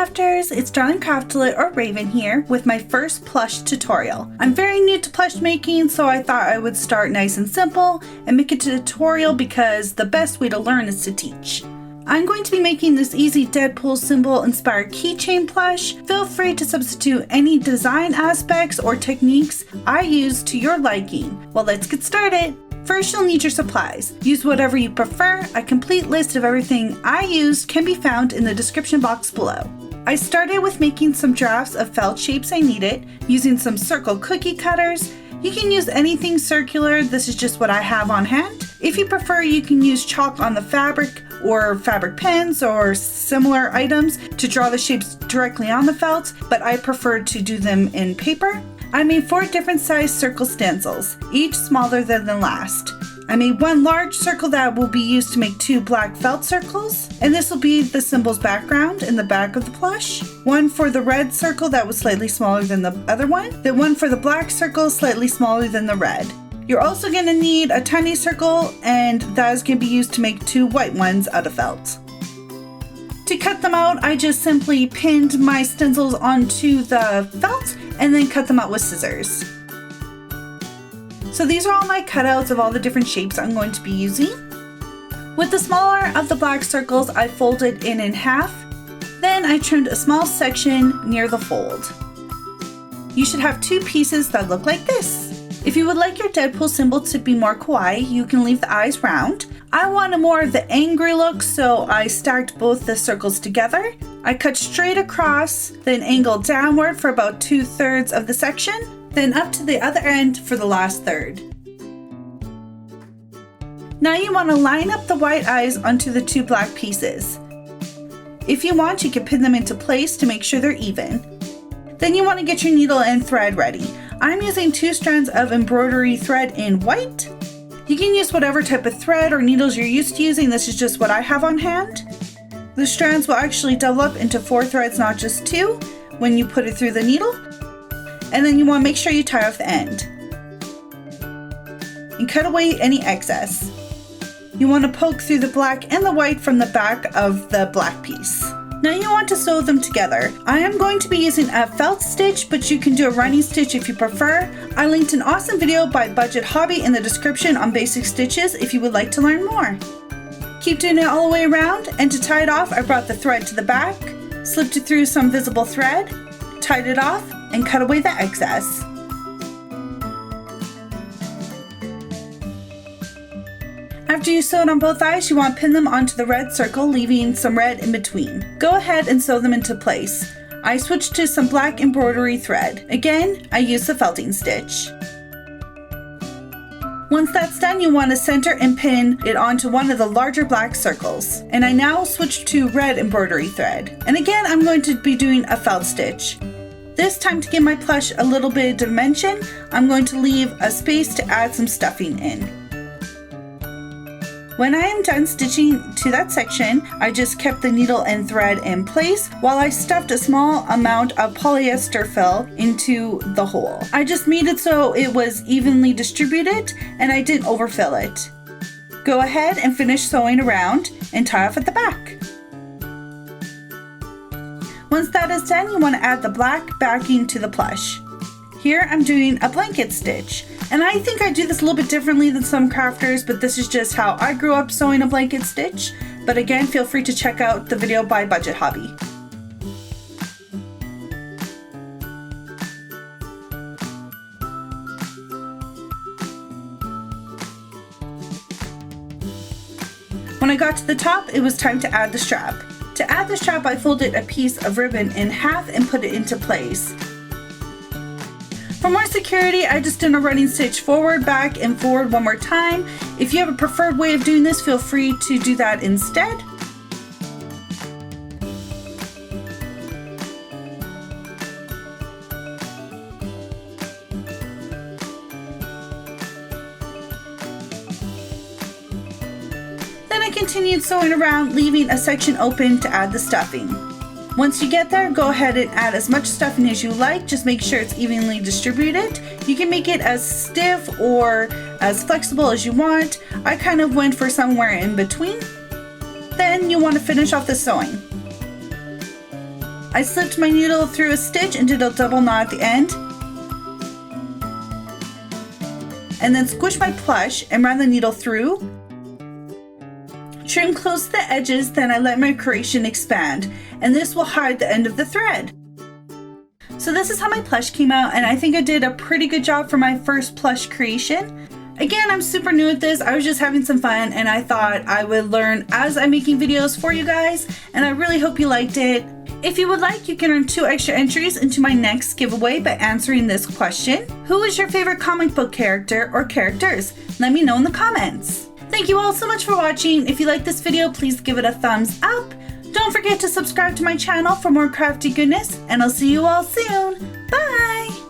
crafters, it's Darling Craftolate or Raven here with my first plush tutorial. I'm very new to plush making, so I thought I would start nice and simple and make a tutorial because the best way to learn is to teach. I'm going to be making this easy Deadpool symbol inspired keychain plush. Feel free to substitute any design aspects or techniques I use to your liking. Well, let's get started. First, you'll need your supplies. Use whatever you prefer. A complete list of everything I used can be found in the description box below. I started with making some drafts of felt shapes I needed, using some circle cookie cutters. You can use anything circular, this is just what I have on hand. If you prefer, you can use chalk on the fabric or fabric pens or similar items to draw the shapes directly on the felt, but I prefer to do them in paper. I made 4 different sized circle stencils, each smaller than the last. I made one large circle that will be used to make 2 black felt circles, and this will be the symbol's background in the back of the plush. One for the red circle that was slightly smaller than the other one, then one for the black circle slightly smaller than the red. You're also going to need a tiny circle, and that is going to be used to make 2 white ones out of felt. To cut them out, I just simply pinned my stencils onto the felt and then cut them out with scissors. So these are all my cutouts of all the different shapes I'm going to be using. With the smaller of the black circles, I folded in half. Then I trimmed a small section near the fold. You should have 2 pieces that look like this. If you would like your Deadpool symbol to be more kawaii, you can leave the eyes round. I wanted more of the angry look, so I stacked both the circles together. I cut straight across, then angled downward for about 2/3 of the section, then up to the other end for the last third. Now you want to line up the white eyes onto the 2 black pieces. If you want, you can pin them into place to make sure they're even. Then you want to get your needle and thread ready. I'm using 2 strands of embroidery thread in white. You can use whatever type of thread or needles you're used to using. This is just what I have on hand. The strands will actually double up into 4 threads, not just 2, when you put it through the needle. And then you want to make sure you tie off the end. And cut away any excess. You want to poke through the black and the white from the back of the black piece. Now you want to sew them together. I am going to be using a felt stitch, but you can do a running stitch if you prefer. I linked an awesome video by Budget Hobby in the description on basic stitches if you would like to learn more. Keep doing it all the way around, and to tie it off, I brought the thread to the back, slipped it through some visible thread, tied it off, and cut away the excess. After you sewed on both eyes, you want to pin them onto the red circle, leaving some red in between. Go ahead and sew them into place. I switched to some black embroidery thread. Again, I used the felting stitch. Once that's done, you want to center and pin it onto one of the larger black circles. And I now switched to red embroidery thread. And again, I'm going to be doing a felt stitch. This time, to give my plush a little bit of dimension, I'm going to leave a space to add some stuffing in. When I am done stitching to that section, I just kept the needle and thread in place while I stuffed a small amount of polyester fill into the hole. I just made it so it was evenly distributed and I didn't overfill it. Go ahead and finish sewing around and tie off at the back. Once that is done, you want to add the black backing to the plush. Here I'm doing a blanket stitch, and I think I do this a little bit differently than some crafters, but this is just how I grew up sewing a blanket stitch. But again, feel free to check out the video by Budget Hobby. When I got to the top, it was time to add the strap. To add the strap, I folded a piece of ribbon in half and put it into place. For more security, I just did a running stitch forward, back, and forward one more time. If you have a preferred way of doing this, feel free to do that instead. Then I continued sewing around, leaving a section open to add the stuffing. Once you get there, go ahead and add as much stuffing as you like. Just make sure it's evenly distributed. You can make it as stiff or as flexible as you want. I kind of went for somewhere in between. Then you want to finish off the sewing. I slipped my needle through a stitch and did a double knot at the end. And then squish my plush and run the needle through. Trim close to the edges, then I let my creation expand, and this will hide the end of the thread. So this is how my plush came out, and I think I did a pretty good job for my first plush creation. Again, I'm super new at this. I was just having some fun, and I thought I would learn as I'm making videos for you guys, and I really hope you liked it. If you would like, you can earn 2 extra entries into my next giveaway by answering this question. Who is your favorite comic book character or characters? Let me know in the comments. Thank you all so much for watching. If you like this video, please give it a thumbs up. Don't forget to subscribe to my channel for more crafty goodness, and I'll see you all soon. Bye!